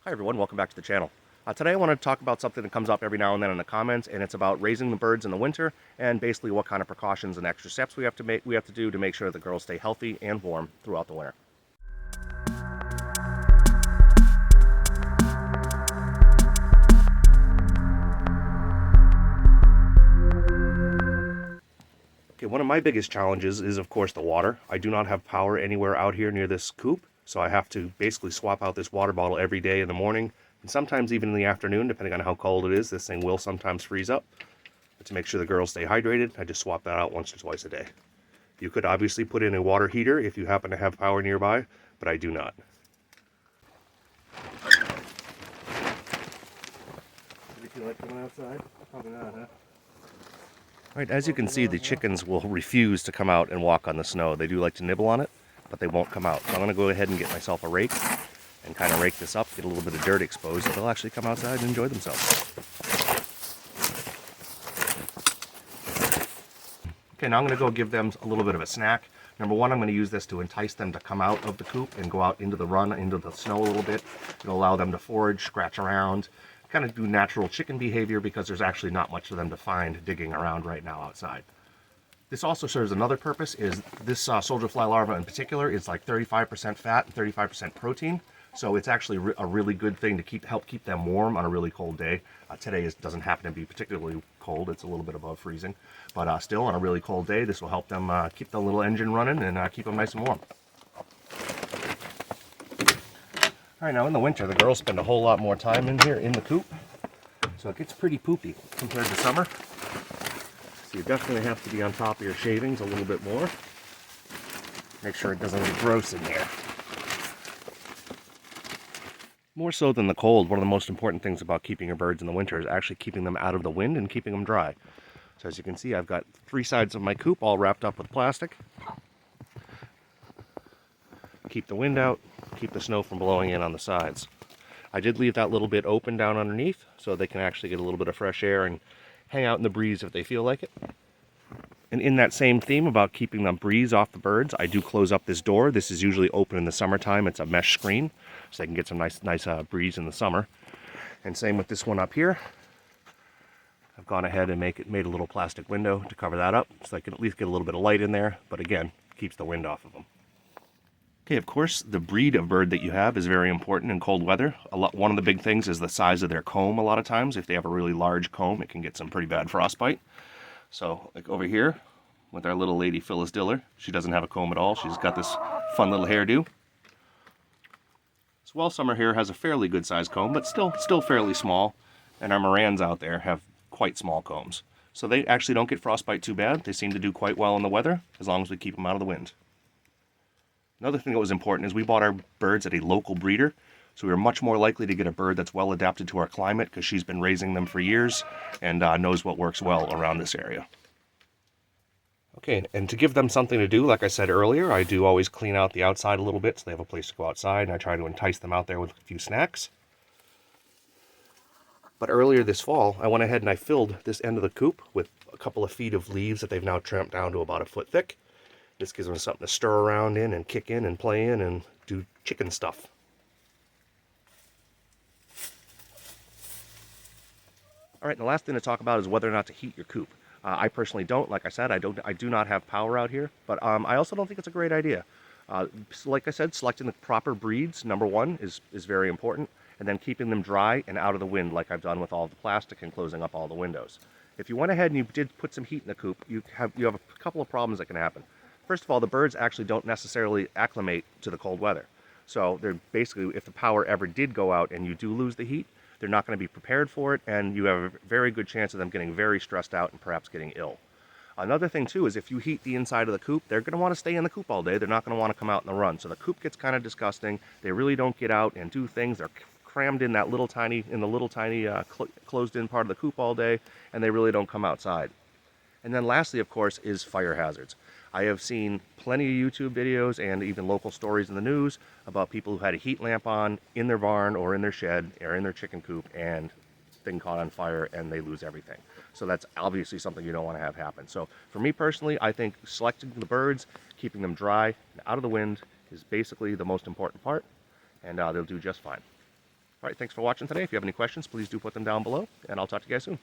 Hi everyone, welcome back to the channel. Today I want to talk about something that comes up every now and then in the comments, and it's about raising the birds in the winter and basically what kind of precautions and extra steps we have to do to make sure the girls stay healthy and warm throughout the winter. Okay, one of my biggest challenges is of course the water. I do not have power anywhere out here near this coop, so I have to basically swap out this water bottle every day in the morning and sometimes even in the afternoon, depending on how cold it is. This thing will sometimes freeze up. But to make sure the girls stay hydrated, I just swap that out once or twice a day. You could obviously put in a water heater if you happen to have power nearby, but I do not. Did you like coming outside? Probably not, huh? Alright, as you can see, the chickens will refuse to come out and walk on the snow. They do like to nibble on it, but they won't come out. So I'm going to go ahead and get myself a rake and kind of rake this up, get a little bit of dirt exposed, so they'll actually come outside and enjoy themselves. Okay, now I'm going to go give them a little bit of a snack. Number one, I'm going to use this to entice them to come out of the coop and go out into the run, into the snow a little bit. It'll allow them to forage, scratch around, kind of do natural chicken behavior because there's actually not much for them to find digging around right now outside. This also serves another purpose, is this soldier fly larva in particular is like 35% fat and 35% protein. So it's actually a really good thing to help keep them warm on a really cold day. Today doesn't happen to be particularly cold. It's a little bit above freezing. But still, on a really cold day, this will help them keep the little engine running and keep them nice and warm. All right, now in the winter, the girls spend a whole lot more time in here in the coop. So it gets pretty poopy compared to summer. So you definitely have to be on top of your shavings a little bit more. Make sure it doesn't get gross in there. More so than the cold, one of the most important things about keeping your birds in the winter is actually keeping them out of the wind and keeping them dry. So as you can see, I've got 3 sides of my coop all wrapped up with plastic. Keep the wind out, keep the snow from blowing in on the sides. I did leave that little bit open down underneath so they can actually get a little bit of fresh air and hang out in the breeze if they feel like it. And in that same theme about keeping the breeze off the birds, I do close up this door. This is usually open in the summertime. It's a mesh screen, so they can get some nice breeze in the summer. And same with this one up here. I've gone ahead and made a little plastic window to cover that up, so I can at least get a little bit of light in there, but again, keeps the wind off of them. Okay, of course, the breed of bird that you have is very important in cold weather. One of the big things is the size of their comb a lot of times. If they have a really large comb, it can get some pretty bad frostbite. So, like over here, with our little lady Phyllis Diller, she doesn't have a comb at all. She's got this fun little hairdo. Swell Summer here has a fairly good sized comb, but still fairly small. And our Morans out there have quite small combs. So they actually don't get frostbite too bad. They seem to do quite well in the weather, as long as we keep them out of the wind. Another thing that was important is we bought our birds at a local breeder, so we were much more likely to get a bird that's well adapted to our climate because she's been raising them for years and knows what works well around this area. Okay, and to give them something to do, like I said earlier, I do always clean out the outside a little bit so they have a place to go outside, and I try to entice them out there with a few snacks. But earlier this fall, I went ahead and I filled this end of the coop with a couple of feet of leaves that they've now trimmed down to about a foot thick. This gives them something to stir around in and kick in and play in and do chicken stuff. All right, and the last thing to talk about is whether or not to heat your coop. I personally don't. Like I said, I do not have power out here, but I also don't think it's a great idea. Like I said, selecting the proper breeds, number one, is very important, and then keeping them dry and out of the wind like I've done with all the plastic and closing up all the windows. If you went ahead and you did put some heat in the coop, you have a couple of problems that can happen. First of all, the birds actually don't necessarily acclimate to the cold weather. So they're basically, if the power ever did go out and you do lose the heat, they're not going to be prepared for it, and you have a very good chance of them getting very stressed out and perhaps getting ill. Another thing too is if you heat the inside of the coop, they're going to want to stay in the coop all day. They're not going to want to come out in the run. So the coop gets kind of disgusting. They really don't get out and do things. They're crammed in the little tiny closed-in part of the coop all day, and they really don't come outside. And then lastly, of course, is fire hazards. I have seen plenty of YouTube videos and even local stories in the news about people who had a heat lamp on in their barn or in their shed or in their chicken coop and thing caught on fire and they lose everything. So that's obviously something you don't want to have happen. So for me personally, I think selecting the birds, keeping them dry and out of the wind is basically the most important part, and they'll do just fine. All right, thanks for watching today. If you have any questions, please do put them down below, and I'll talk to you guys soon.